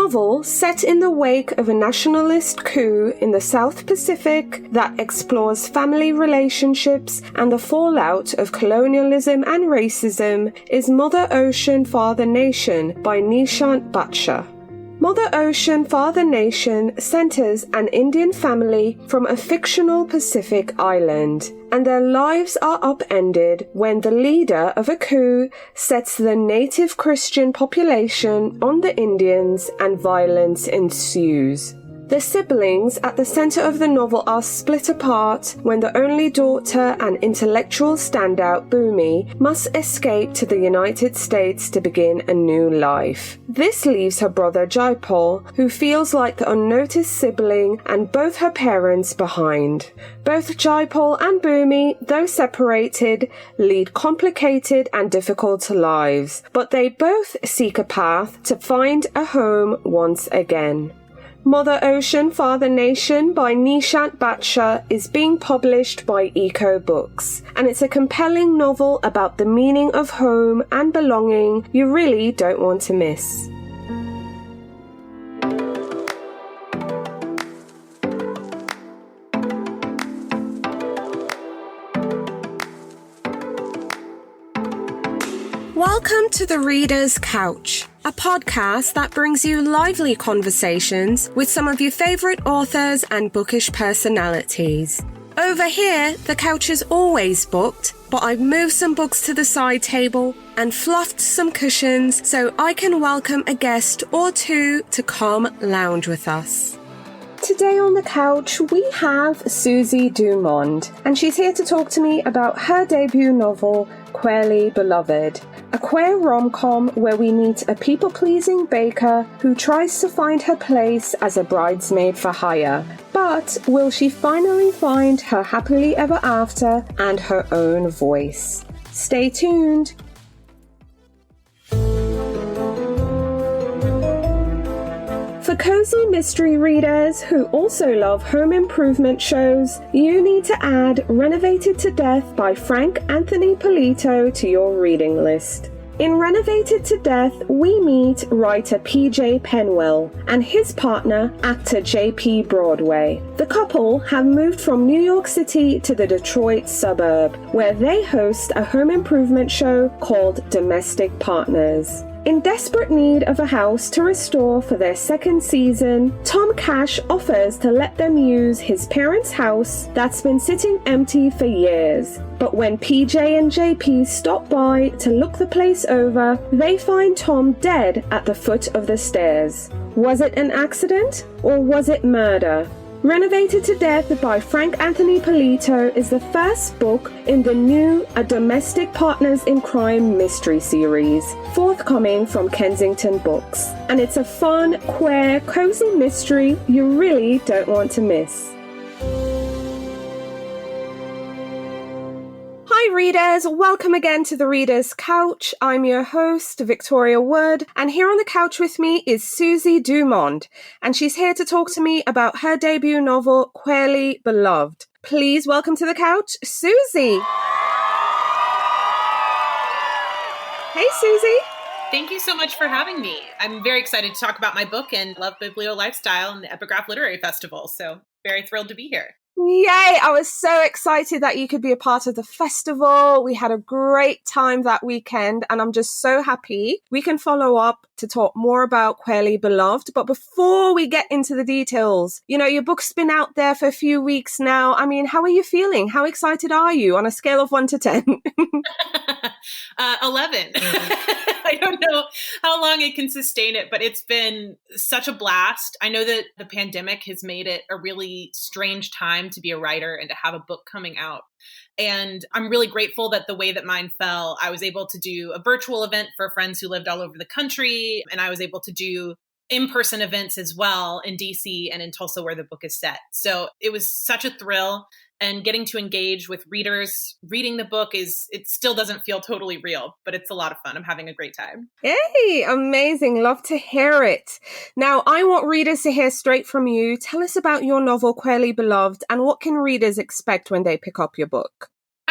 novel set in the wake of a nationalist coup in the South Pacific that explores family relationships and the fallout of colonialism and racism is Mother Ocean, Father Nation by Nishant Batsha. Mother Ocean, Father Nation centers an Indian family from a fictional Pacific island, and their lives are upended when the leader of a coup sets the native Christian population on the Indians and violence ensues. The siblings at the center of the novel are split apart when the only daughter and intellectual standout, Bhumi, must escape to the United States to begin a new life. This leaves her brother Jaipal, who feels like the unnoticed sibling, and both her parents behind. Both Jaipal and Bhumi, though separated, lead complicated and difficult lives, but they both seek a path to find a home once again. Mother Ocean, Father Nation by Nishant Batsha is being published by Eco Books, and it's a compelling novel about the meaning of home and belonging you really don't want to miss. Welcome to the Reader's Couch, a podcast that brings you lively conversations with some of your favourite authors and bookish personalities. Over here, the couch is always booked, but I've moved some books to the side table and fluffed some cushions so I can welcome a guest or two to come lounge with us. Today on the couch, we have Susie Dumond, and she's here to talk to me about her debut novel, Queerly Beloved, a queer rom-com where we meet a people-pleasing baker who tries to find her place as a bridesmaid for hire. But will she finally find her happily ever after and her own voice? Stay tuned! For cozy mystery readers who also love home improvement shows, you need to add Renovated to Death by Frank Anthony Polito to your reading list. In Renovated to Death, we meet writer P.J. Penwell and his partner, actor J.P. Broadway. The couple have moved from New York City to the Detroit suburb, where they host a home improvement show called Domestic Partners. In desperate need of a house to restore for their second season, Tom Cash offers to let them use his parents' house that's been sitting empty for years. But when PJ and JP stop by to look the place over, they find Tom dead at the foot of the stairs. Was it an accident or was it murder? Renovated to Death by Frank Anthony Polito is the first book in the new A Domestic Partners in Crime mystery series, forthcoming from Kensington Books. And it's a fun, queer, cozy mystery you really don't want to miss. Hi readers, welcome again to the Reader's Couch. I'm your host, Victoria Wood, and here on the couch with me is Susie Dumond, and she's here to talk to me about her debut novel, Queerly Beloved. Please welcome to the couch, Susie. Hey, Susie. Thank you so much for having me. I'm very excited to talk about my book and Love Biblio Lifestyle and the Epigraph Literary Festival, so very thrilled to be here. Yay! I was so excited that you could be a part of the festival. We had a great time that weekend, and I'm just so happy we can follow up to talk more about Queerly Beloved. But before we get into the details, you know, your book's been out there for a few weeks now. I mean, how are you feeling? How excited are you on a scale of 1 to 10? 11. I don't know how long it can sustain it, but it's been such a blast. I know that the pandemic has made it a really strange time to be a writer and to have a book coming out. And I'm really grateful that the way that mine fell, I was able to do a virtual event for friends who lived all over the country. And I was able to do in-person events as well in DC and in Tulsa where the book is set. So it was such a thrill. And getting to engage with readers, reading the book it still doesn't feel totally real, but it's a lot of fun. I'm having a great time. Hey, amazing. Love to hear it. Now, I want readers to hear straight from you. Tell us about your novel, Queerly Beloved, and what can readers expect when they pick up your book?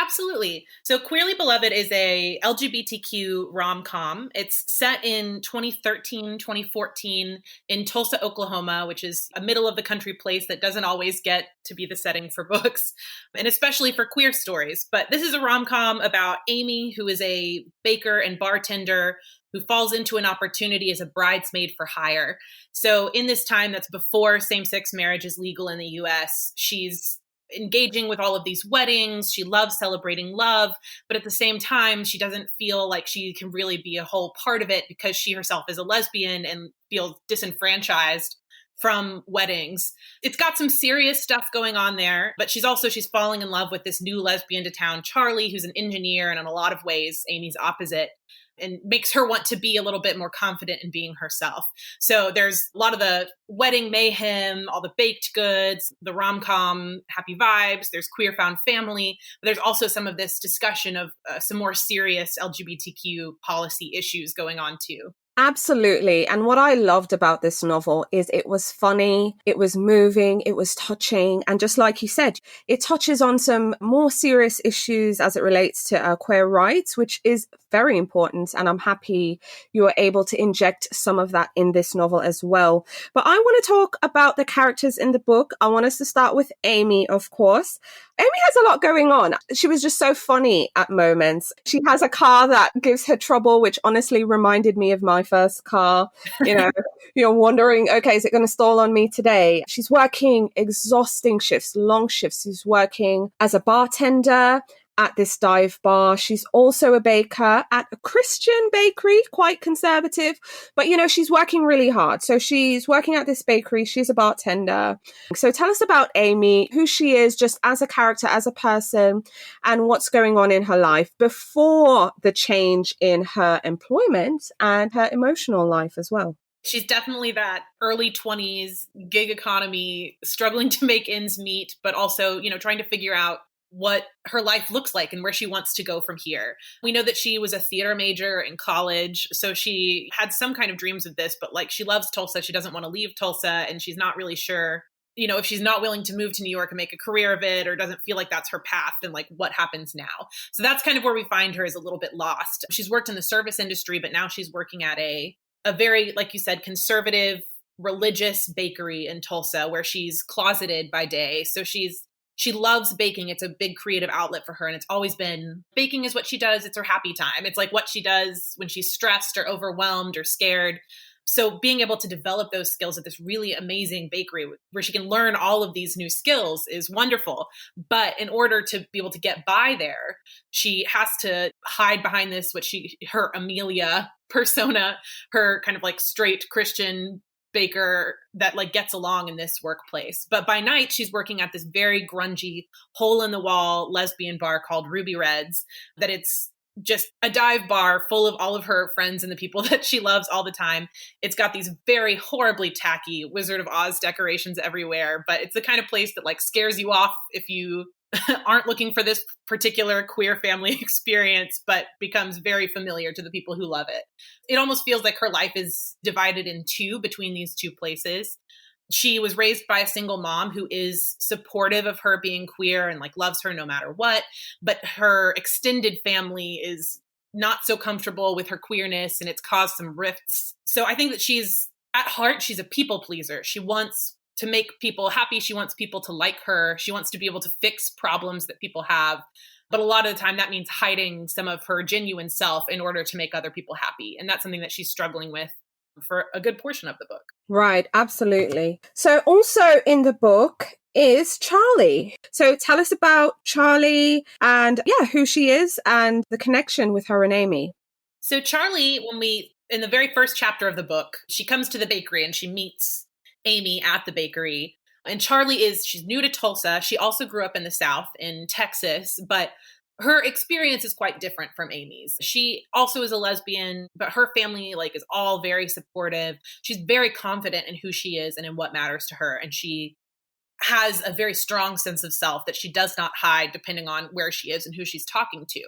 Absolutely. So Queerly Beloved is a LGBTQ rom-com. It's set in 2013, 2014 in Tulsa, Oklahoma, which is a middle of the country place that doesn't always get to be the setting for books, and especially for queer stories. But this is a rom-com about Amy, who is a baker and bartender who falls into an opportunity as a bridesmaid for hire. So in this time that's before same-sex marriage is legal in the US, she's engaging with all of these weddings. She loves celebrating love, but at the same time, she doesn't feel like she can really be a whole part of it because she herself is a lesbian and feels disenfranchised from weddings. It's got some serious stuff going on there, but she's falling in love with this new lesbian to town, Charlie, who's an engineer and in a lot of ways, Amy's opposite, and makes her want to be a little bit more confident in being herself. So there's a lot of the wedding mayhem, all the baked goods, the rom-com happy vibes, there's queer found family, but there's also some of this discussion of some more serious LGBTQ policy issues going on too. Absolutely. And what I loved about this novel is it was funny, it was moving, it was touching. And just like you said, it touches on some more serious issues as it relates to queer rights, which is very important. And I'm happy you were able to inject some of that in this novel as well. But I want to talk about the characters in the book. I want us to start with Amy, of course. Amy has a lot going on. She was just so funny at moments. She has a car that gives her trouble, which honestly reminded me of my first car. You know, you're wondering, okay, is it going to stall on me today? She's working exhausting shifts, long shifts. She's working as a bartender at this dive bar. She's also a baker at a Christian bakery, quite conservative, but she's working really hard. So she's working at this bakery. She's a bartender. So tell us about Amy, who she is just as a character, as a person, and what's going on in her life before the change in her employment and her emotional life as well. She's definitely that early 20s gig economy, struggling to make ends meet, but also, trying to figure out what her life looks like and where she wants to go from here. We know that she was a theater major in college, so she had some kind of dreams of this, but she loves Tulsa. She doesn't want to leave Tulsa, and she's not really sure, if she's not willing to move to New York and make a career of it, or doesn't feel like that's her path, then what happens now? So that's kind of where we find her, is a little bit lost. She's worked in the service industry, but now she's working at a very, like you said, conservative religious bakery in Tulsa, where she's closeted by day. So she loves baking. It's a big creative outlet for her. And it's always been, baking is what she does. It's her happy time. It's what she does when she's stressed or overwhelmed or scared. So being able to develop those skills at this really amazing bakery where she can learn all of these new skills is wonderful. But in order to be able to get by there, she has to hide behind this, her Amelia persona, her kind of straight Christian baker that gets along in this workplace. But by night, she's working at this very grungy, hole in the wall lesbian bar called Ruby Red's, that it's just a dive bar full of all of her friends and the people that she loves all the time. It's got these very horribly tacky Wizard of Oz decorations everywhere, but it's the kind of place that scares you off if you aren't looking for this particular queer family experience, but becomes very familiar to the people who love it. It almost feels like her life is divided in two between these two places. She was raised by a single mom who is supportive of her being queer and loves her no matter what, but her extended family is not so comfortable with her queerness, and it's caused some rifts. So I think that at heart, she's a people pleaser. She wants to make people happy. She wants people to like her. She wants to be able to fix problems that people have. But a lot of the time that means hiding some of her genuine self in order to make other people happy. And that's something that she's struggling with for a good portion of the book. Right, absolutely. So also in the book is Charlie. So tell us about Charlie and who she is and the connection with her and Amy. So Charlie, in the very first chapter of the book, she comes to the bakery and she meets Amy at the bakery. And she's new to Tulsa. She also grew up in the South in Texas, but her experience is quite different from Amy's. She also is a lesbian, but her family is all very supportive. She's very confident in who she is and in what matters to her. And she has a very strong sense of self that she does not hide depending on where she is and who she's talking to.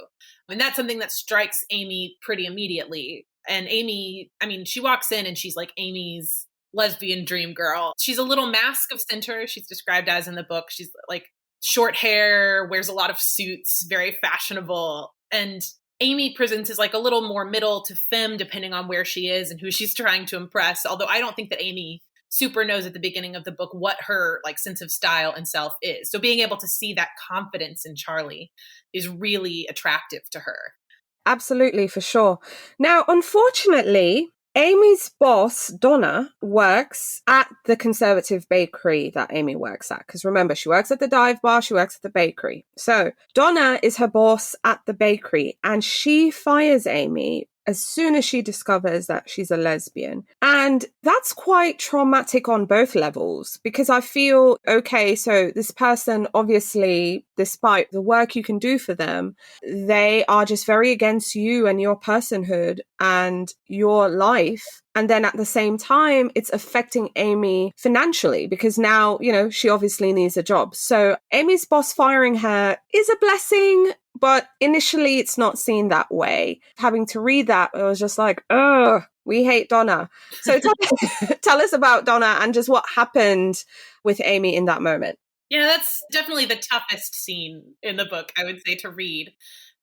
And that's something that strikes Amy pretty immediately. And Amy, she walks in and she's Amy's lesbian dream girl. She's a little mask of center, she's described as in the book. She's short hair, wears a lot of suits, very fashionable. And Amy presents as like a little more middle to femme, depending on where she is and who she's trying to impress. Although I don't think that Amy super knows at the beginning of the book what her like sense of style and self is. So being able to see that confidence in Charlie is really attractive to her. Absolutely, for sure. Now, unfortunately, Amy's boss, Donna, works at the conservative bakery that Amy works at. Because remember, she works at the dive bar, she works at the bakery. So Donna is her boss at the bakery, and she fires Amy as soon as she discovers that she's a lesbian. And that's quite traumatic on both levels, because I feel, okay, so this person, obviously, despite the work you can do for them, they are just very against you and your personhood and your life. And then at the same time, it's affecting Amy financially because now, you know, she obviously needs a job. So Amy's boss firing her is a blessing, but initially it's not seen that way. Having to read that, it was just like, oh, we hate Donna. So tell us about Donna and just what happened with Amy in that moment. Yeah, that's definitely the toughest scene in the book, I would say, to read,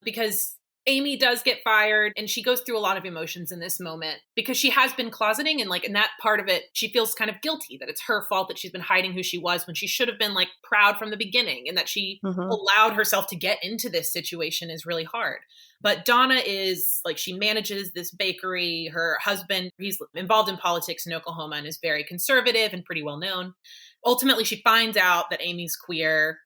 because Amy does get fired and she goes through a lot of emotions in this moment because she has been closeting, and like in that part of it, she feels kind of guilty that it's her fault that she's been hiding who she was when she should have been like proud from the beginning, and that she allowed herself to get into this situation is really hard. But Donna is like, she manages this bakery. Her husband, he's involved in politics in Oklahoma and is very conservative and pretty well known. Ultimately, she finds out that Amy's queer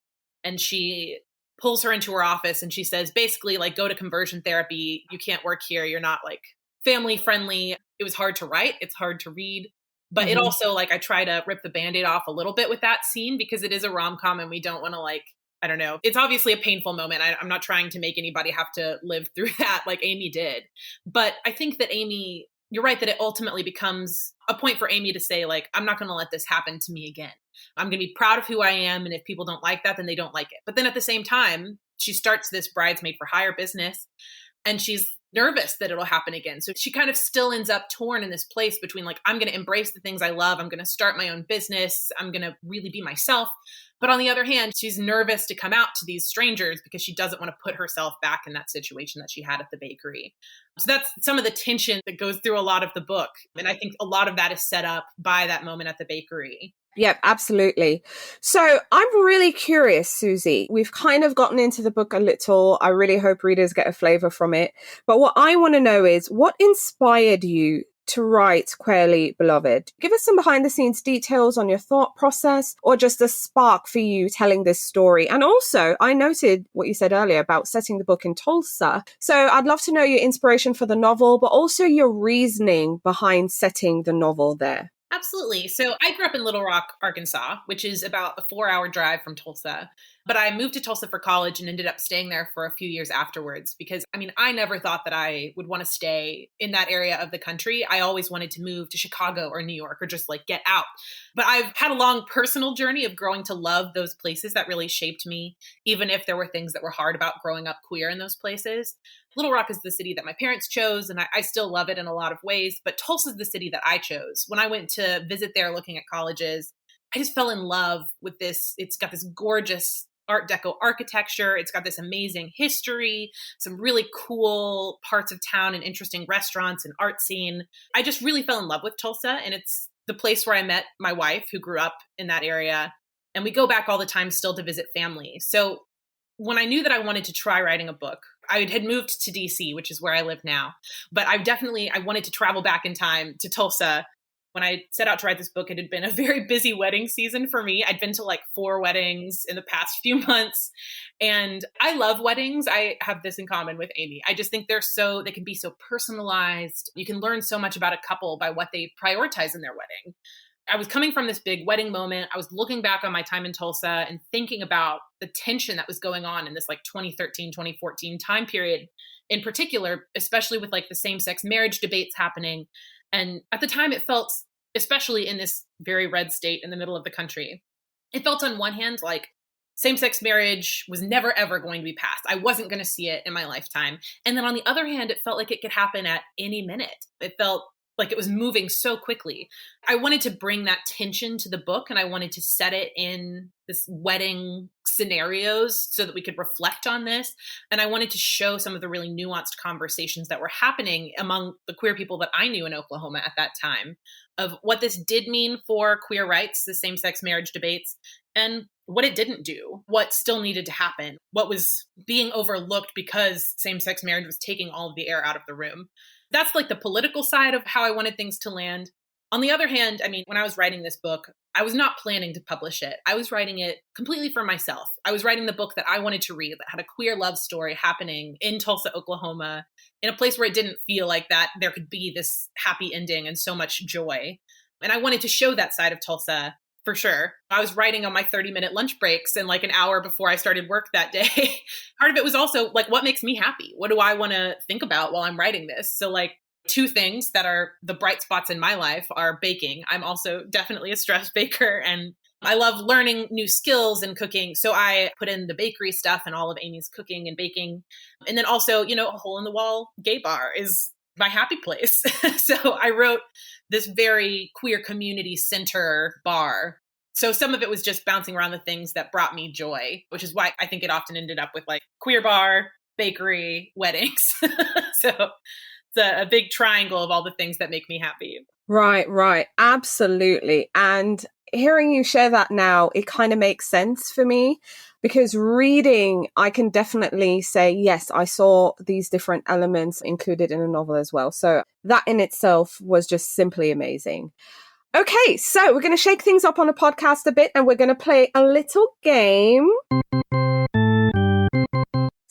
and she pulls her into her office and she says, basically, like, go to conversion therapy. You can't work here. You're not like family friendly. It was hard to write. It's hard to read. But it also, like, I try to rip the Band-Aid off a little bit with that scene because it is a rom-com and we don't want to, like, I don't know. It's obviously a painful moment. I'm not trying to make anybody have to live through that like Amy did. But I think that Amy, you're right, that it ultimately becomes a point for Amy to say, like, I'm not going to let this happen to me again. I'm going to be proud of who I am. And if people don't like that, then they don't like it. But then at the same time, she starts this bridesmaid for hire business and she's nervous that it'll happen again. So she kind of still ends up torn in this place between like, I'm going to embrace the things I love. I'm going to start my own business. I'm going to really be myself. But on the other hand, she's nervous to come out to these strangers because she doesn't want to put herself back in that situation that she had at the bakery. So that's some of the tension that goes through a lot of the book. And I think a lot of that is set up by that moment at the bakery. Yep, absolutely. So I'm really curious, Susie. We've kind of gotten into the book a little. I really hope readers get a flavor from it. But what I want to know is what inspired you to write Queerly Beloved? Give us some behind the scenes details on your thought process or just a spark for you telling this story. And also, I noted what you said earlier about setting the book in Tulsa. So I'd love to know your inspiration for the novel, but also your reasoning behind setting the novel there. Absolutely. So I grew up in Little Rock, Arkansas, which is about a 4-hour drive from Tulsa. But I moved to Tulsa for college and ended up staying there for a few years afterwards because, I mean, I never thought that I would want to stay in that area of the country. I always wanted to move to Chicago or New York or just like get out. But I've had a long personal journey of growing to love those places that really shaped me, even if there were things that were hard about growing up queer in those places. Little Rock is the city that my parents chose, and I still love it in a lot of ways. But Tulsa is the city that I chose. When I went to visit there looking at colleges, I just fell in love with this. It's got this gorgeous Art Deco architecture. It's got this amazing history, some really cool parts of town and interesting restaurants and art scene. I just really fell in love with Tulsa, and it's the place where I met my wife who grew up in that area. And we go back all the time still to visit family. So when I knew that I wanted to try writing a book, I had moved to DC, which is where I live now. But I wanted to travel back in time to Tulsa. When I set out to write this book, it had been a very busy wedding season for me. I'd been to like 4 weddings in the past few months. And I love weddings. I have this in common with Amy. I just think they can be so personalized. You can learn so much about a couple by what they prioritize in their wedding. I was coming from this big wedding moment. I was looking back on my time in Tulsa and thinking about the tension that was going on in this like 2013, 2014 time period in particular, especially with like the same-sex marriage debates happening. And at the time it felt, especially in this very red state in the middle of the country, it felt on one hand like same-sex marriage was never, ever going to be passed. I wasn't going to see it in my lifetime. And then on the other hand, it felt like it could happen at any minute. It felt Like it was moving so quickly. I wanted to bring that tension to the book, and I wanted to set it in this wedding scenarios so that we could reflect on this. And I wanted to show some of the really nuanced conversations that were happening among the queer people that I knew in Oklahoma at that time, of what this did mean for queer rights, the same-sex marriage debates, and what it didn't do, what still needed to happen, what was being overlooked because same-sex marriage was taking all of the air out of the room. That's like the political side of how I wanted things to land. On the other hand, I mean, when I was writing this book, I was not planning to publish it. I was writing it completely for myself. I was writing the book that I wanted to read, that had a queer love story happening in Tulsa, Oklahoma, in a place where it didn't feel like that there could be this happy ending and so much joy. And I wanted to show that side of Tulsa for sure. I was writing on my 30-minute lunch breaks and like an hour before I started work that day. Part of it was also like, what makes me happy? What do I want to think about while I'm writing this? So like, two things that are the bright spots in my life are baking. I'm also definitely a stress baker, and I love learning new skills and cooking. So I put in the bakery stuff and all of Amy's cooking and baking. And then also, you know, a hole in the wall gay bar is my happy place. So I wrote this very queer community center bar. So some of it was just bouncing around the things that brought me joy, which is why I think it often ended up with like queer bar, bakery, weddings. So it's a big triangle of all the things that make me happy. Right. Absolutely. And hearing you share that now, it kind of makes sense for me, because reading, I can definitely say, yes, I saw these different elements included in a novel as well. So that in itself was just simply amazing. Okay, so we're going to shake things up on the podcast a bit, and we're going to play a little game.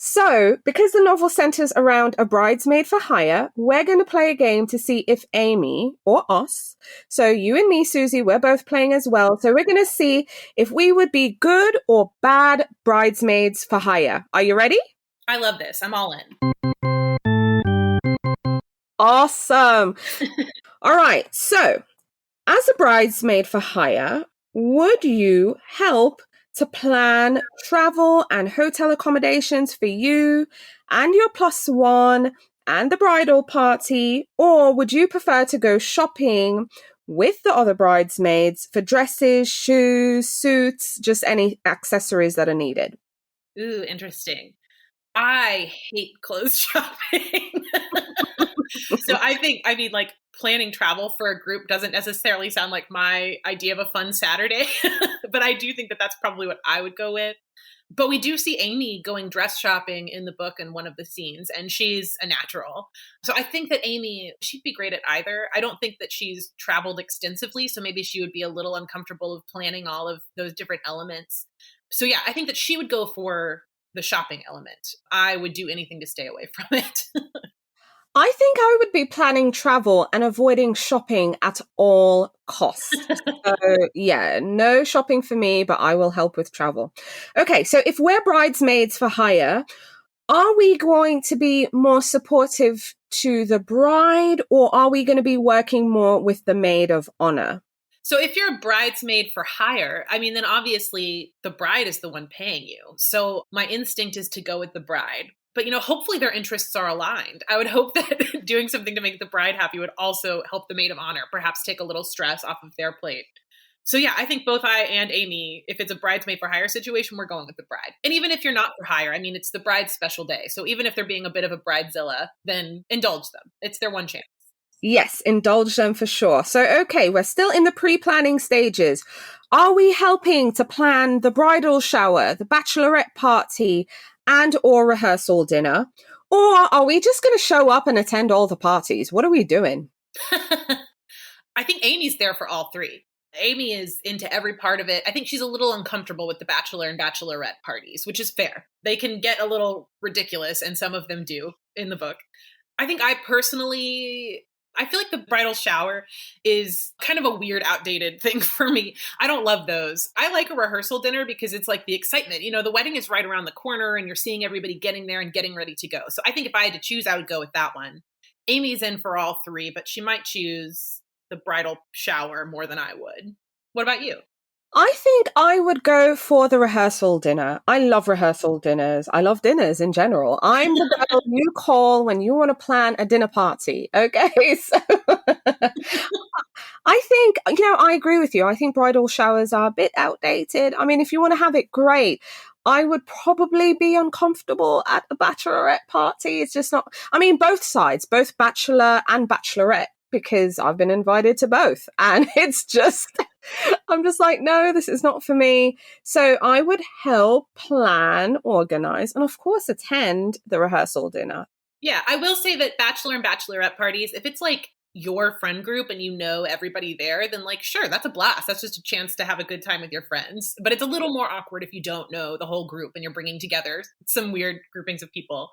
So, because the novel centers around a bridesmaid for hire, we're going to play a game to see if Amy, or us, so you and me, Susie, we're both playing as well. So we're going to see if we would be good or bad bridesmaids for hire. Are you ready? I love this. I'm all in. Awesome. All right. So, as a bridesmaid for hire, would you help to plan travel and hotel accommodations for you and your plus one and the bridal party? Or would you prefer to go shopping with the other bridesmaids for dresses, shoes, suits, just any accessories that are needed? Ooh, interesting. I hate clothes shopping. So I mean, like planning travel for a group doesn't necessarily sound like my idea of a fun Saturday, but I do think that that's probably what I would go with. But we do see Amy going dress shopping in the book in one of the scenes, and she's a natural. So I think that Amy, she'd be great at either. I don't think that she's traveled extensively, so maybe she would be a little uncomfortable of planning all of those different elements. So yeah, I think that she would go for the shopping element. I would do anything to stay away from it. I think I would be planning travel and avoiding shopping at all costs. So, yeah, no shopping for me, but I will help with travel. Okay, so if we're bridesmaids for hire, are we going to be more supportive to the bride, or are we going to be working more with the maid of honor? So if you're a bridesmaid for hire, I mean, then obviously the bride is the one paying you. So my instinct is to go with the bride. But, you know, hopefully their interests are aligned. I would hope that doing something to make the bride happy would also help the maid of honor, perhaps take a little stress off of their plate. So yeah, I think both I and Amy, if it's a bridesmaid for hire situation, we're going with the bride. And even if you're not for hire, I mean, it's the bride's special day. So even if they're being a bit of a bridezilla, then indulge them. It's their one chance. Yes, indulge them for sure. So, okay, we're still in the pre-planning stages. Are we helping to plan the bridal shower, the bachelorette party, and or rehearsal dinner? Or are we just going to show up and attend all the parties? What are we doing? I think Amy's there for all three. Amy is into every part of it. I think she's a little uncomfortable with the bachelor and bachelorette parties, which is fair. They can get a little ridiculous, and some of them do in the book. I think I feel like the bridal shower is kind of a weird, outdated thing for me. I don't love those. I like a rehearsal dinner because it's like the excitement. You know, the wedding is right around the corner and you're seeing everybody getting there and getting ready to go. So I think if I had to choose, I would go with that one. Amy's in for all three, but she might choose the bridal shower more than I would. What about you? I think I would go for the rehearsal dinner. I love rehearsal dinners. I love dinners in general. I'm the girl you call when you want to plan a dinner party. Okay. So I think, I agree with you. I think bridal showers are a bit outdated. I mean, if you want to have it, great. I would probably be uncomfortable at a bachelorette party. It's just not, I mean, both sides, both bachelor and bachelorette, because I've been invited to both. And it's just, I'm just like, no, this is not for me. So I would help plan, organize, and of course attend the rehearsal dinner. Yeah, I will say that bachelor and bachelorette parties, if it's like your friend group and you know everybody there, then like, sure, that's a blast. That's just a chance to have a good time with your friends. But it's a little more awkward if you don't know the whole group and you're bringing together some weird groupings of people.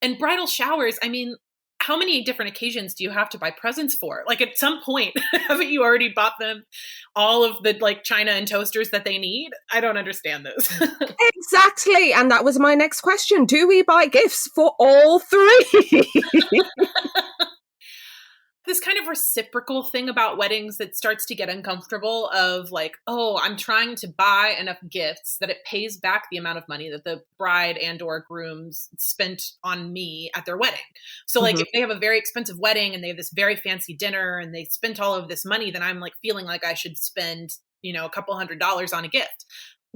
And bridal showers, I mean, how many different occasions do you have to buy presents for? Like at some point, haven't you already bought them all of the like china and toasters that they need? I don't understand those. Exactly. And that was my next question. Do we buy gifts for all three? This kind of reciprocal thing about weddings that starts to get uncomfortable of like, oh, I'm trying to buy enough gifts that it pays back the amount of money that the bride and or grooms spent on me at their wedding. So like if they have a very expensive wedding and they have this very fancy dinner and they spent all of this money, then I'm like feeling like I should spend, a couple $100s on a gift.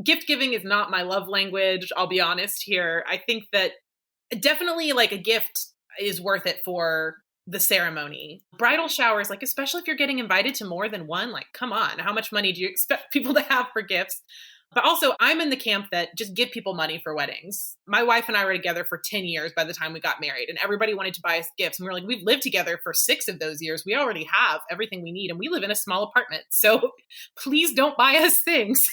Gift giving is not my love language. I'll be honest here. I think that definitely like a gift is worth it for the ceremony. Bridal showers, like especially if you're getting invited to more than one, like come on, how much money do you expect people to have for gifts? But also I'm in the camp that just give people money for weddings. My wife and I were together for 10 years by the time we got married, and everybody wanted to buy us gifts. And we were like, we've lived together for 6 of those years. We already have everything we need, and we live in a small apartment. So please don't buy us things.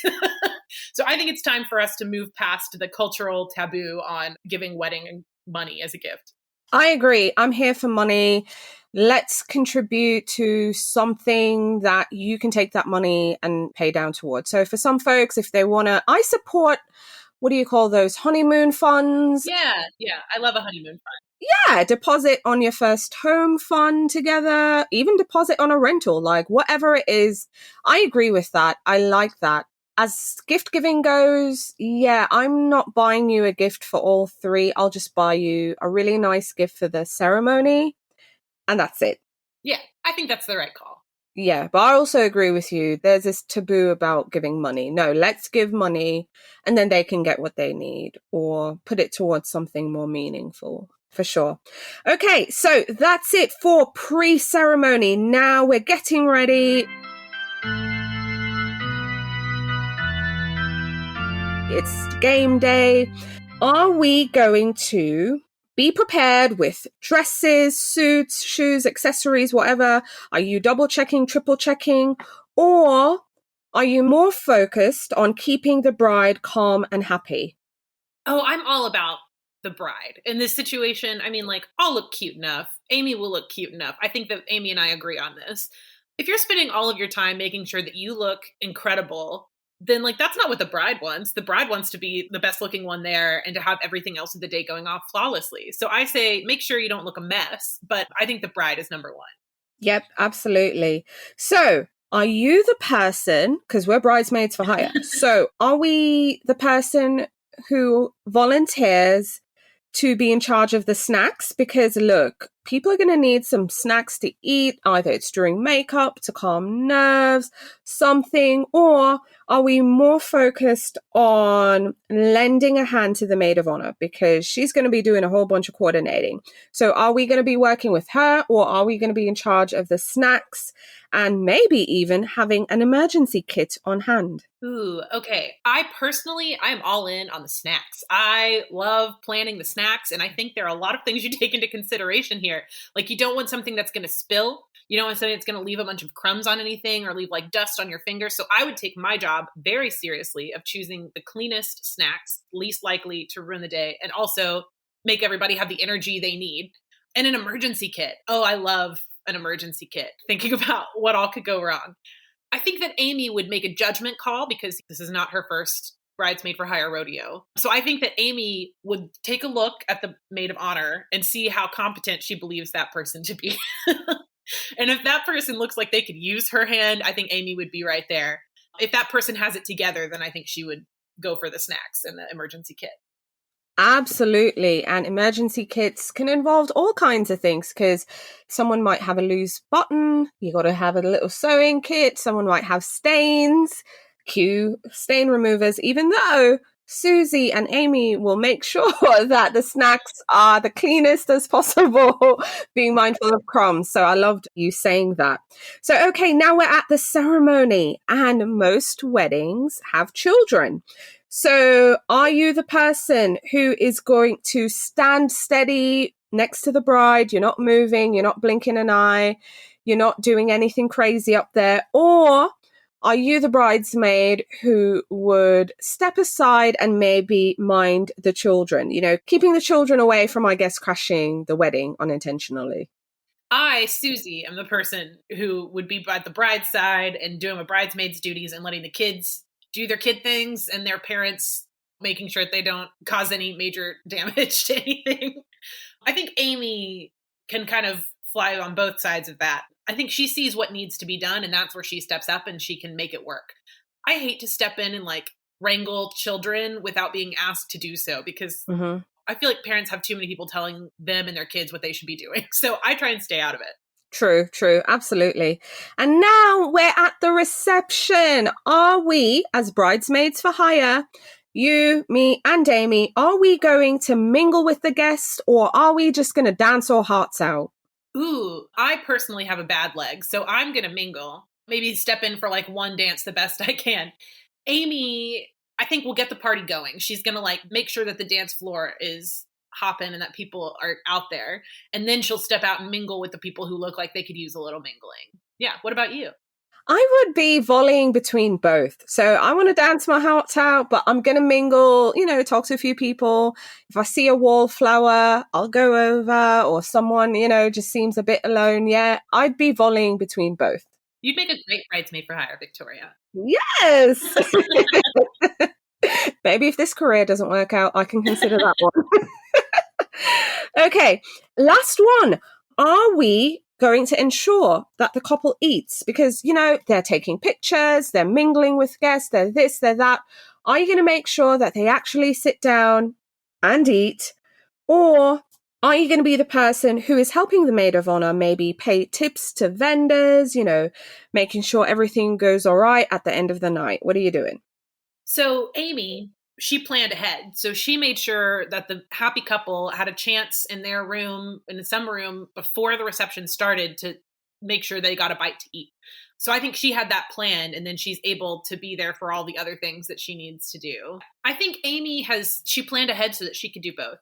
So I think it's time for us to move past the cultural taboo on giving wedding money as a gift. I agree. I'm here for money. Let's contribute to something that you can take that money and pay down towards. So for some folks, if they want to, I support, what do you call those, honeymoon funds? Yeah. I love a honeymoon fund. Yeah, deposit on your first home fund together, even deposit on a rental, like whatever it is. I agree with that. I like that. As gift giving goes, yeah, I'm not buying you a gift for all three. I'll just buy you a really nice gift for the ceremony, and that's it. Yeah, I think that's the right call. Yeah, but I also agree with you. There's this taboo about giving money. No, let's give money and then they can get what they need or put it towards something more meaningful. For sure. Okay, so that's it for pre-ceremony. Now we're getting ready. It's game day. Are we going to be prepared with dresses, suits, shoes, accessories, whatever? Are you double checking, triple checking? Or are you more focused on keeping the bride calm and happy? Oh, I'm all about the bride. In this situation, I mean, like, I'll look cute enough. Amy will look cute enough. I think that Amy and I agree on this. If you're spending all of your time making sure that you look incredible, then like that's not what the bride wants. The bride wants to be the best looking one there and to have everything else of the day going off flawlessly. So I say make sure you don't look a mess, but I think the bride is number one. Yep, absolutely. So are you the person, because we're bridesmaids for hire, so are we the person who volunteers to be in charge of the snacks? Because look, people are going to need some snacks to eat. Either it's during makeup to calm nerves, something, or are we more focused on lending a hand to the maid of honor because she's going to be doing a whole bunch of coordinating? So are we going to be working with her, or are we going to be in charge of the snacks and maybe even having an emergency kit on hand? Ooh, okay. I am all in on the snacks. I love planning the snacks, and I think there are a lot of things you take into consideration here. Like, you don't want something that's going to spill. You don't want something that's going to leave a bunch of crumbs on anything or leave like dust on your fingers. So I would take my job very seriously of choosing the cleanest snacks, least likely to ruin the day, and also make everybody have the energy they need. And an emergency kit. Oh, I love an emergency kit, thinking about what all could go wrong. I think that Amy would make a judgment call because this is not her first bridesmaid for hire rodeo. So I think that Amy would take a look at the maid of honor and see how competent she believes that person to be. And if that person looks like they could use her hand, I think Amy would be right there. If that person has it together, then I think she would go for the snacks and the emergency kit. Absolutely. And emergency kits can involve all kinds of things because someone might have a loose button. You got to have a little sewing kit. Someone might have stains, cue stain removers, even though Susie and Amy will make sure that the snacks are the cleanest as possible, being mindful of crumbs. So I loved you saying that. So, okay, now we're at the ceremony, and most weddings have children. So are you the person who is going to stand steady next to the bride? You're not moving, you're not blinking an eye, you're not doing anything crazy up there. Or are you the bridesmaid who would step aside and maybe mind the children, keeping the children away from, I guess, crashing the wedding unintentionally? I, Susie, am the person who would be by the bride's side and doing my bridesmaid's duties and letting the kids do their kid things and their parents making sure that they don't cause any major damage to anything. I think Amy can kind of fly on both sides of that. I think she sees what needs to be done, and that's where she steps up and she can make it work. I hate to step in and wrangle children without being asked to do so because I feel like parents have too many people telling them and their kids what they should be doing. So I try and stay out of it. True, absolutely. And now we're at the reception. Are we, as bridesmaids for hire, you, me, and Amy, are we going to mingle with the guests or are we just going to dance our hearts out? Ooh, I personally have a bad leg, so I'm going to mingle. Maybe step in for one dance the best I can. Amy, I think will get the party going. She's going to make sure that the dance floor is hopping and that people are out there. And then she'll step out and mingle with the people who look like they could use a little mingling. Yeah. What about you? I would be volleying between both. So I want to dance my heart out, but I'm going to mingle, talk to a few people. If I see a wallflower, I'll go over, or someone, just seems a bit alone. Yeah, I'd be volleying between both. You'd make a great bridesmaid for hire, Victoria. Yes. Maybe if this career doesn't work out, I can consider that one. Okay, last one. Are we going to ensure that the couple eats? Because, they're taking pictures, they're mingling with guests, they're this, they're that. Are you going to make sure that they actually sit down and eat? Or are you going to be the person who is helping the maid of honor maybe pay tips to vendors, making sure everything goes all right at the end of the night? What are you doing? So Amy, she planned ahead. So she made sure that the happy couple had a chance in their room, in the summer room, before the reception started to make sure they got a bite to eat. So I think she had that planned, and then she's able to be there for all the other things that she needs to do. I think Amy she planned ahead so that she could do both.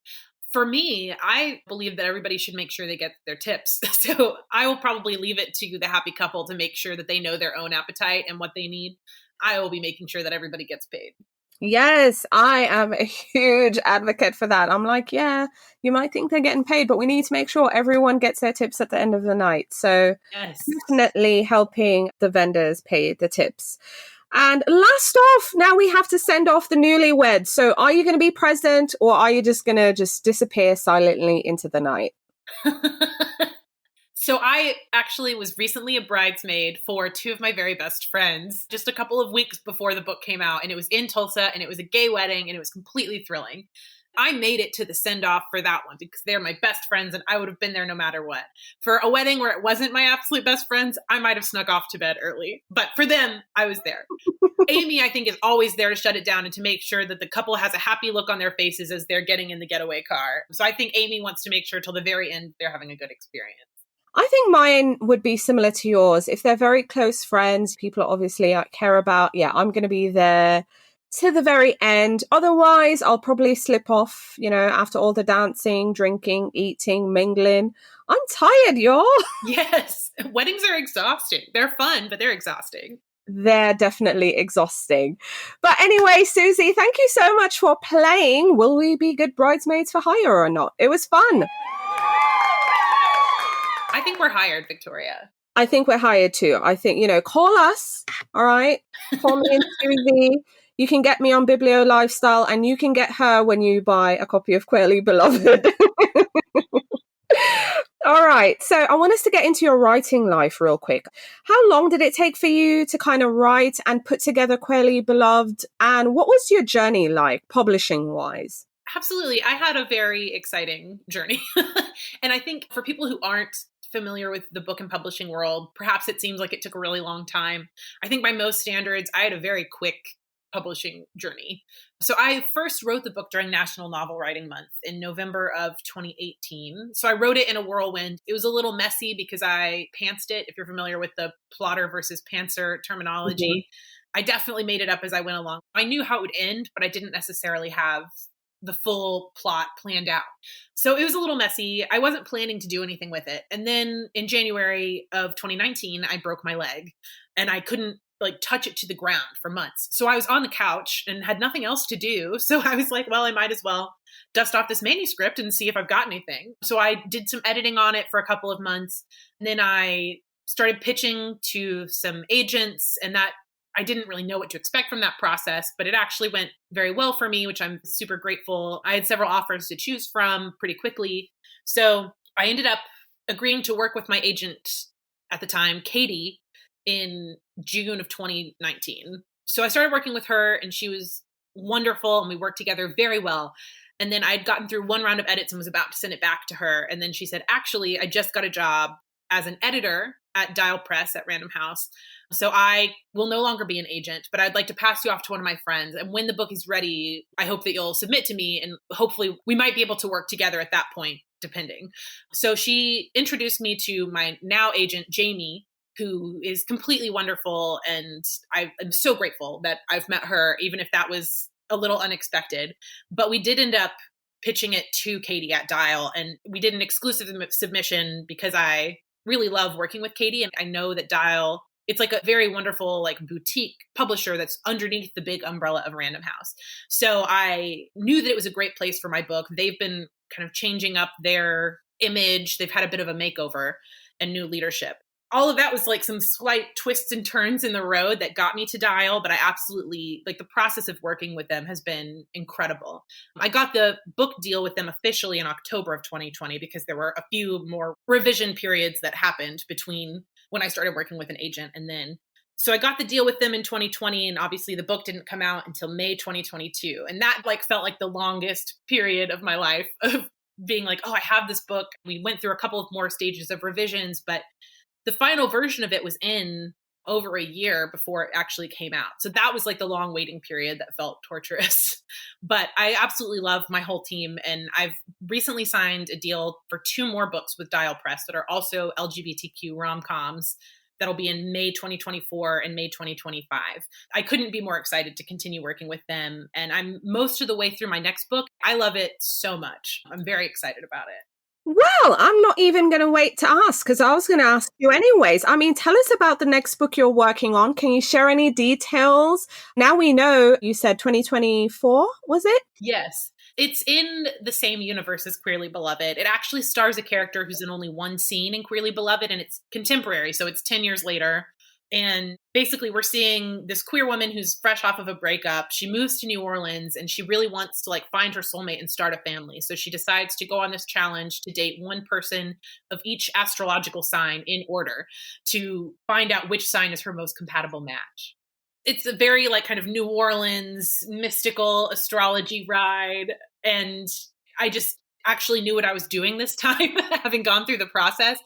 For me, I believe that everybody should make sure they get their tips. So I will probably leave it to the happy couple to make sure that they know their own appetite and what they need. I will be making sure that everybody gets paid. Yes, I am a huge advocate for that. I'm like, yeah, you might think they're getting paid, but we need to make sure everyone gets their tips at the end of the night. So yes, definitely helping the vendors pay the tips. And last off, now we have to send off the newlyweds. So are you going to be present or are you just going to disappear silently into the night? So I actually was recently a bridesmaid for two of my very best friends, just a couple of weeks before the book came out. And it was in Tulsa and it was a gay wedding and it was completely thrilling. I made it to the send-off for that one because they're my best friends and I would have been there no matter what. For a wedding where it wasn't my absolute best friends, I might have snuck off to bed early. But for them, I was there. Amy, I think, is always there to shut it down and to make sure that the couple has a happy look on their faces as they're getting in the getaway car. So I think Amy wants to make sure till the very end they're having a good experience. I think mine would be similar to yours. If they're very close friends, people obviously care about, I'm going to be there to the very end. Otherwise, I'll probably slip off, after all the dancing, drinking, eating, mingling. I'm tired, y'all. Yes. Weddings are exhausting. They're fun, but they're exhausting. They're definitely exhausting. But anyway, Susie, thank you so much for playing Will We Be Good Bridesmaids for Hire or Not? It was fun. I think we're hired, Victoria. I think we're hired too. I think, call us. All right. Call me and Susie. You can get me on Biblio Lifestyle and you can get her when you buy a copy of Queerly Beloved. All right. So I want us to get into your writing life real quick. How long did it take for you to kind of write and put together Queerly Beloved? And what was your journey like, publishing wise? Absolutely. I had a very exciting journey. And I think for people who aren't familiar with the book and publishing world, perhaps it seems like it took a really long time. I think by most standards, I had a very quick publishing journey. So I first wrote the book during National Novel Writing Month in November of 2018. So I wrote it in a whirlwind. It was a little messy because I pantsed it, if you're familiar with the plotter versus pantser terminology. I definitely made it up as I went along. I knew how it would end, but I didn't necessarily have the full plot planned out. So it was a little messy. I wasn't planning to do anything with it. And then in January of 2019, I broke my leg and I couldn't touch it to the ground for months. So I was on the couch and had nothing else to do. So I was like, well, I might as well dust off this manuscript and see if I've got anything. So I did some editing on it for a couple of months. And then I started pitching to some agents, and that I didn't really know what to expect from that process, but it actually went very well for me, which I'm super grateful. I had several offers to choose from pretty quickly. So I ended up agreeing to work with my agent at the time, Katie, in June of 2019. So I started working with her and she was wonderful and we worked together very well. And then I'd gotten through one round of edits and was about to send it back to her. And then she said, actually, I just got a job as an editor at Dial Press at Random House. So I will no longer be an agent, but I'd like to pass you off to one of my friends. And when the book is ready, I hope that you'll submit to me and hopefully we might be able to work together at that point, depending. So she introduced me to my now agent, Jamie, who is completely wonderful. And I'm so grateful that I've met her, even if that was a little unexpected. But we did end up pitching it to Katie at Dial, and we did an exclusive submission because I really love working with Katie. And I know that Dial, it's like a very wonderful boutique publisher that's underneath the big umbrella of Random House. So I knew that it was a great place for my book. They've been kind of changing up their image. They've had a bit of a makeover and new leadership. All of that was some slight twists and turns in the road that got me to Dial, but I absolutely, the process of working with them has been incredible. I got the book deal with them officially in October of 2020 because there were a few more revision periods that happened between when I started working with an agent and then. So I got the deal with them in 2020, and obviously the book didn't come out until May 2022. And that felt like the longest period of my life of being oh, I have this book. We went through a couple of more stages of revisions, but the final version of it was in over a year before it actually came out. So that was the long waiting period that felt torturous. But I absolutely love my whole team. And I've recently signed a deal for 2 more books with Dial Press that are also LGBTQ rom-coms that'll be in May 2024 and May 2025. I couldn't be more excited to continue working with them. And I'm most of the way through my next book. I love it so much. I'm very excited about it. Well, I'm not even going to wait to ask because I was going to ask you anyways. I mean, tell us about the next book you're working on. Can you share any details? Now we know you said 2024, was it? Yes. It's in the same universe as Queerly Beloved. It actually stars a character who's in only one scene in Queerly Beloved, and it's contemporary, so it's 10 years later. And basically, we're seeing this queer woman who's fresh off of a breakup. She moves to New Orleans and she really wants to find her soulmate and start a family. So she decides to go on this challenge to date one person of each astrological sign in order to find out which sign is her most compatible match. It's a very kind of New Orleans mystical astrology ride. And I just actually knew what I was doing this time, having gone through the process.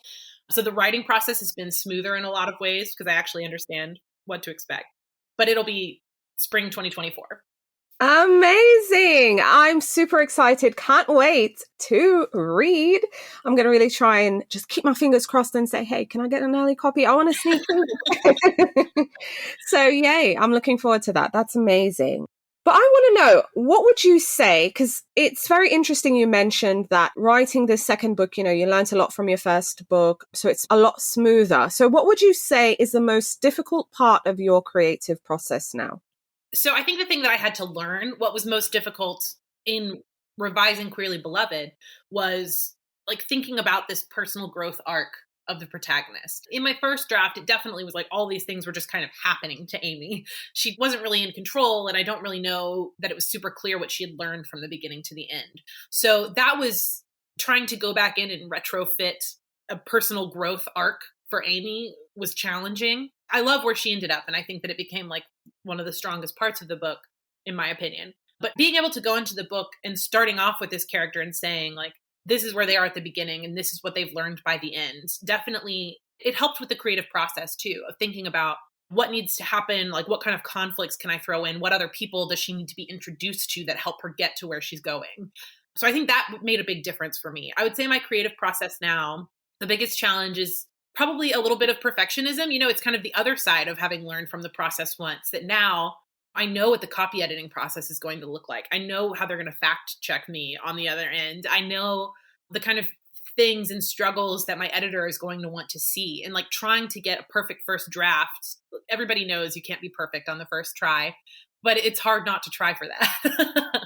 So the writing process has been smoother in a lot of ways because I actually understand what to expect. But it'll be spring 2024. Amazing. I'm super excited. Can't wait to read. I'm going to really try and just keep my fingers crossed and say, hey, can I get an early copy? I want to sneak in. So yay, I'm looking forward to that. That's amazing. But I want to know, what would you say, because it's very interesting you mentioned that writing this second book, you learned a lot from your first book, so it's a lot smoother. So what would you say is the most difficult part of your creative process now? So I think the thing that I had to learn, what was most difficult in revising Queerly Beloved, was thinking about this personal growth arc of the protagonist. In my first draft, it definitely was all these things were just kind of happening to Amy. She wasn't really in control, and I don't really know that it was super clear what she had learned from the beginning to the end. So that was trying to go back in and retrofit a personal growth arc for Amy was challenging. I love where she ended up, and I think that it became like one of the strongest parts of the book, in my opinion. But being able to go into the book and starting off with this character and saying like, this is where they are at the beginning and this is what they've learned by the end, definitely it helped with the creative process too, of thinking about what needs to happen, like what kind of conflicts can I throw in, what other people does she need to be introduced to that help her get to where she's going. So I think that made a big difference for me. I would say my creative process now, the biggest challenge is probably a little bit of perfectionism. You know, it's kind of the other side of having learned from the process once, that now I know what the copy editing process is going to look like. I know how they're going to fact check me on the other end. I know the kind of things and struggles that my editor is going to want to see, and like trying to get a perfect first draft. Everybody knows you can't be perfect on the first try, but it's hard not to try for that.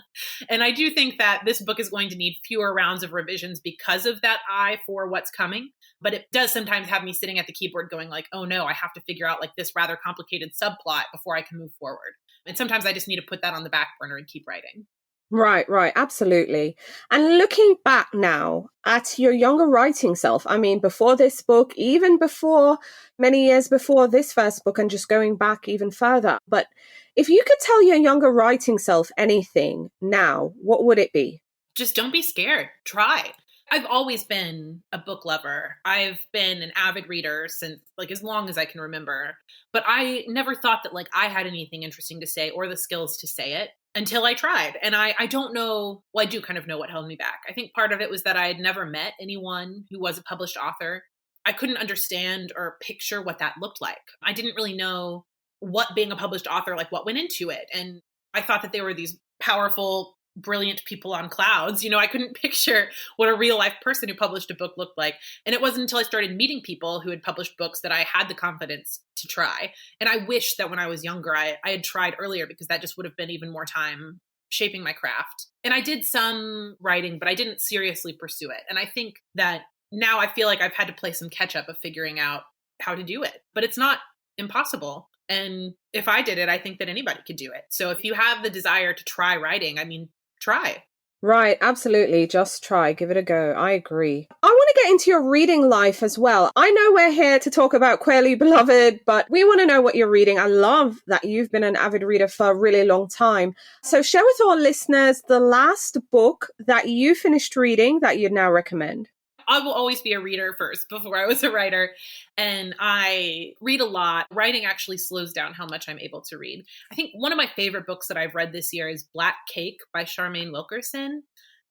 And I do think that this book is going to need fewer rounds of revisions because of that eye for what's coming. But it does sometimes have me sitting at the keyboard going like, oh no, I have to figure out like this rather complicated subplot before I can move forward. And sometimes I just need to put that on the back burner and keep writing. Right, absolutely. And looking back now at your younger writing self, I mean, before this book, even before many years before this first book, and just going back even further, but if you could tell your younger writing self anything now, what would it be? Just don't be scared. Try. I've always been a book lover. I've been an avid reader since like as long as I can remember, but I never thought that like I had anything interesting to say or the skills to say it until I tried. And I don't know, well, I do kind of know what held me back. I think part of it was that I had never met anyone who was a published author. I couldn't understand or picture what that looked like. I didn't really know what being a published author, like what went into it. And I thought that they were these powerful, brilliant people on clouds. You know, I couldn't picture what a real life person who published a book looked like. And it wasn't until I started meeting people who had published books that I had the confidence to try. And I wish that when I was younger, I had tried earlier, because that just would have been even more time shaping my craft. And I did some writing, but I didn't seriously pursue it. And I think that now I feel like I've had to play some catch up of figuring out how to do it, but it's not impossible. And if I did it, I think that anybody could do it. So if you have the desire to try writing, I mean, try. Right, absolutely. Just try. Give it a go. I agree. I want to get into your reading life as well. I know we're here to talk about Queerly Beloved, but we want to know what you're reading. I love that you've been an avid reader for a really long time. So share with our listeners the last book that you finished reading that you'd now recommend. I will always be a reader first before I was a writer. And I read a lot. Writing actually slows down how much I'm able to read. I think one of my favorite books that I've read this year is Black Cake by Charmaine Wilkerson.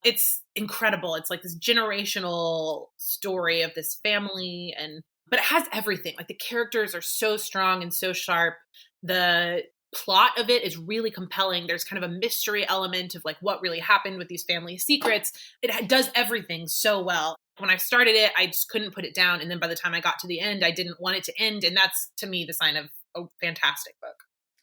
It's incredible. It's like this generational story of this family, but it has everything. Like the characters are so strong and so sharp. The plot of it is really compelling. There's kind of a mystery element of like what really happened with these family secrets. It does everything so well. When I started it, I just couldn't put it down. And then by the time I got to the end, I didn't want it to end. And that's, to me, the sign of a fantastic book.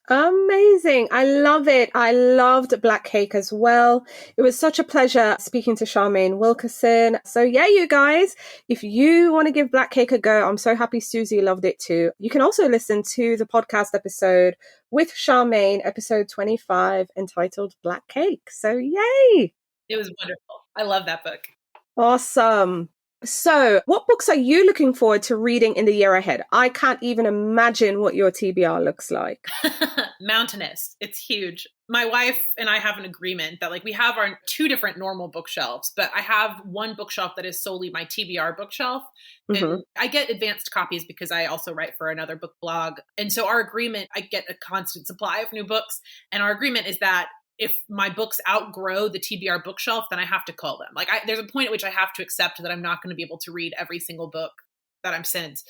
Amazing. I love it. I loved Black Cake as well. It was such a pleasure speaking to Charmaine Wilkerson. So yeah, you guys, if you want to give Black Cake a go, I'm so happy Susie loved it too. You can also listen to the podcast episode with Charmaine, episode 25, entitled Black Cake. So yay. It was wonderful. I love that book. Awesome. So what books are you looking forward to reading in the year ahead? I can't even imagine what your TBR looks like. Mountainous. It's huge. My wife and I have an agreement that like we have our two different normal bookshelves, but I have one bookshelf that is solely my TBR bookshelf. And I get advanced copies because I also write for another book blog. And so our agreement, I get a constant supply of new books. And our agreement is that if my books outgrow the TBR bookshelf, then I have to cull them. Like there's a point at which I have to accept that I'm not going to be able to read every single book that I'm sent.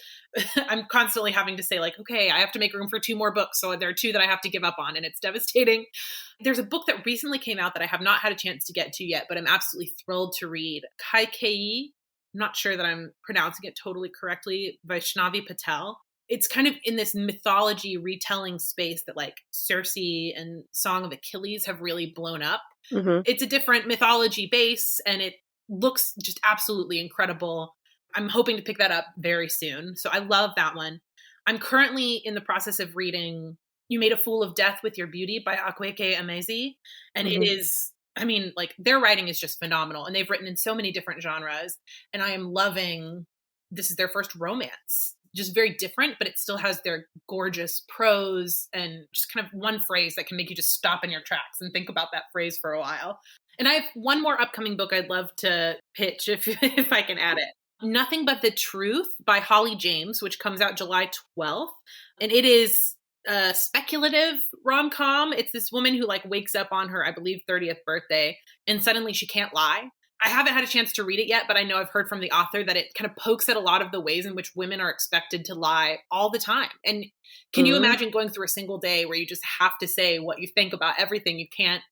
I'm constantly having to say like, okay, I have to make room for two more books. So there are two that I have to give up on, and it's devastating. There's a book that recently came out that I have not had a chance to get to yet, but I'm absolutely thrilled to read. Kaikei, I'm not sure that I'm pronouncing it totally correctly, by Vaishnavi Patel. It's kind of in this mythology retelling space that like Circe and Song of Achilles have really blown up. It's a different mythology base, and it looks just absolutely incredible. I'm hoping to pick that up very soon. So I love that one. I'm currently in the process of reading You Made a Fool of Death with Your Beauty by Akwaeke Emezi. And it is, I mean, like their writing is just phenomenal. And they've written in so many different genres. And I am loving this is their first romance. Just very different, but it still has their gorgeous prose and just kind of one phrase that can make you just stop in your tracks and think about that phrase for a while. And I have one more upcoming book I'd love to pitch if I can add it. Nothing But the Truth by Holly James, which comes out July 12th. And it is a speculative rom-com. It's this woman who like wakes up on her, I believe, 30th birthday, and suddenly she can't lie. I haven't had a chance to read it yet, but I know I've heard from the author that it kind of pokes at a lot of the ways in which women are expected to lie all the time. And can you imagine going through a single day where you just have to say what you think about everything? You can't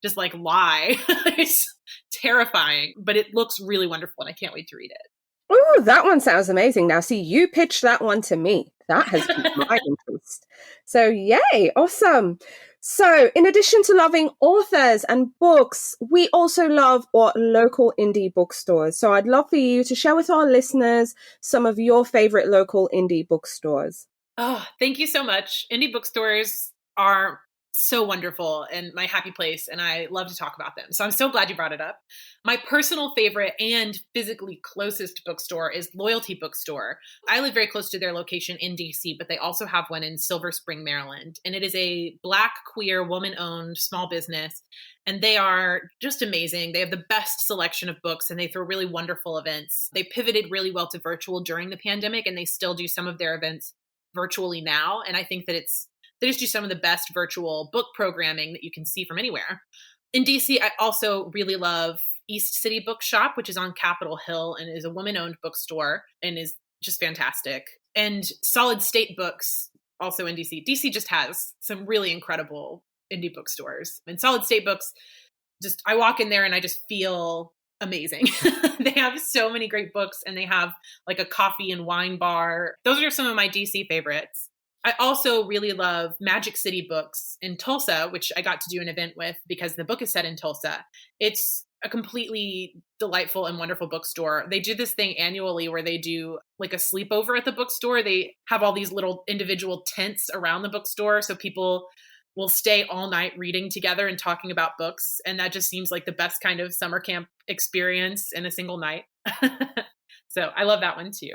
just like lie. It's terrifying, but it looks really wonderful and I can't wait to read it. Oh, that one sounds amazing. Now, see, you pitched that one to me. That has piqued my interest. So, yay, awesome. So, in addition to loving authors and books, we also love our local indie bookstores. So, I'd love for you to share with our listeners some of your favorite local indie bookstores. Oh, thank you so much. Indie bookstores are so wonderful and my happy place, and I love to talk about them. So I'm so glad you brought it up. My personal favorite and physically closest bookstore is Loyalty Bookstore. I live very close to their location in DC, but they also have one in Silver Spring, Maryland. And it is a Black, queer, woman-owned small business. And they are just amazing. They have the best selection of books and they throw really wonderful events. They pivoted really well to virtual during the pandemic, and they still do some of their events virtually now. And I think that they just do some of the best virtual book programming that you can see from anywhere. In DC, I also really love East City Bookshop, which is on Capitol Hill and is a woman-owned bookstore and is just fantastic. And Solid State Books, also in DC. DC just has some really incredible indie bookstores. And Solid State Books, I walk in there and I just feel amazing. They have so many great books and they have like a coffee and wine bar. Those are some of my DC favorites. I also really love Magic City Books in Tulsa, which I got to do an event with because the book is set in Tulsa. It's a completely delightful and wonderful bookstore. They do this thing annually where they do like a sleepover at the bookstore. They have all these little individual tents around the bookstore. So people will stay all night reading together and talking about books. And that just seems like the best kind of summer camp experience in a single night. So I love that one too.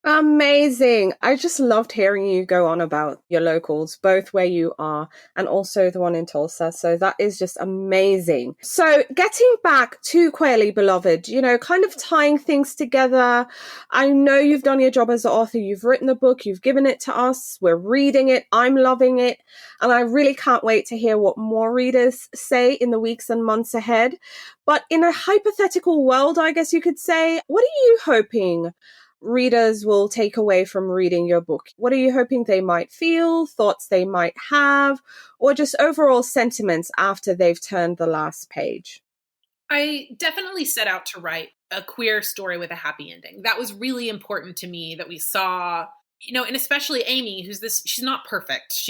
Amazing. I just loved hearing you go on about your locals, both where you are and also the one in Tulsa. So that is just amazing. So getting back to Queerly Beloved, kind of tying things together. I know you've done your job as an author. You've written the book. You've given it to us. We're reading it. I'm loving it. And I really can't wait to hear what more readers say in the weeks and months ahead. But in a hypothetical world, I guess you could say, what are you hoping readers will take away from reading your book? What are you hoping they might feel, thoughts they might have, or just overall sentiments after they've turned the last page? I definitely set out to write a queer story with a happy ending. That was really important to me that we saw, and especially Amy, she's not perfect.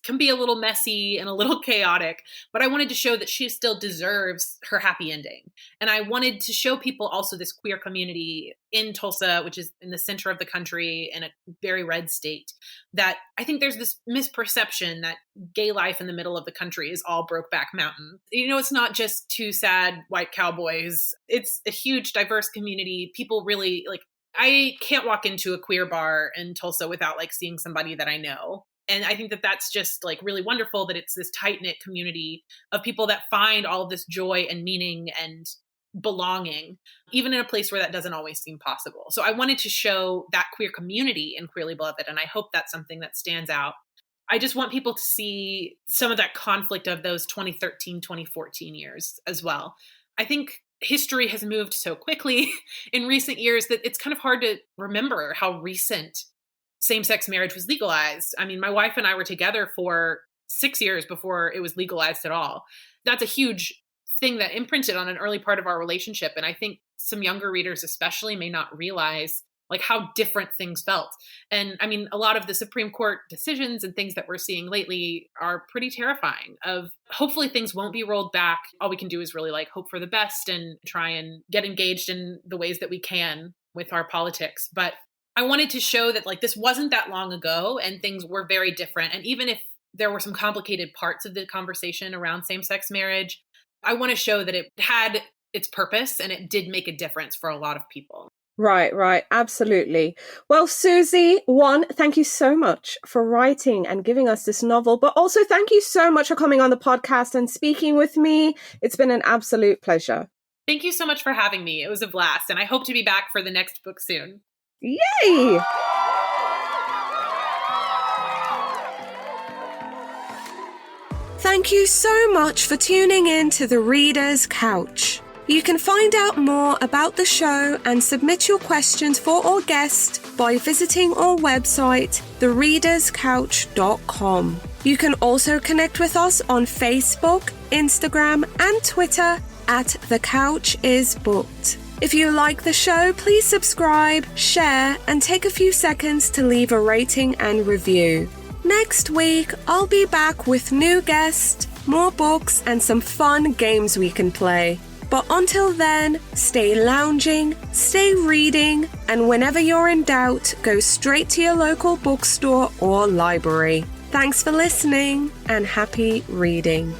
Can be a little messy and a little chaotic, but I wanted to show that she still deserves her happy ending. And I wanted to show people also this queer community in Tulsa, which is in the center of the country in a very red state, that I think there's this misperception that gay life in the middle of the country is all Brokeback Mountain. It's not just two sad white cowboys. It's a huge, diverse community. People really I can't walk into a queer bar in Tulsa without seeing somebody that I know. And I think that that's just really wonderful that it's this tight-knit community of people that find all of this joy and meaning and belonging, even in a place where that doesn't always seem possible. So I wanted to show that queer community in Queerly Beloved, and I hope that's something that stands out. I just want people to see some of that conflict of those 2013, 2014 years as well. I think history has moved so quickly in recent years that it's kind of hard to remember how recent same-sex marriage was legalized. I mean, my wife and I were together for 6 years before it was legalized at all. That's a huge thing that imprinted on an early part of our relationship. And I think some younger readers especially may not realize how different things felt. And I mean, a lot of the Supreme Court decisions and things that we're seeing lately are pretty terrifying. Hopefully things won't be rolled back. All we can do is really hope for the best and try and get engaged in the ways that we can with our politics. But I wanted to show that this wasn't that long ago and things were very different. And even if there were some complicated parts of the conversation around same-sex marriage, I want to show that it had its purpose and it did make a difference for a lot of people. Right. Absolutely. Well, Susie, thank you so much for writing and giving us this novel, but also thank you so much for coming on the podcast and speaking with me. It's been an absolute pleasure. Thank you so much for having me. It was a blast, and I hope to be back for the next book soon. Yay! Thank you so much for tuning in to The Reader's Couch. You can find out more about the show and submit your questions for our guest by visiting our website, thereaderscouch.com. You can also connect with us on Facebook, Instagram, and Twitter at The Couch is Booked. If you like the show, please subscribe, share, and take a few seconds to leave a rating and review. Next week, I'll be back with new guests, more books, and some fun games we can play. But until then, stay lounging, stay reading, and whenever you're in doubt, go straight to your local bookstore or library. Thanks for listening, and happy reading.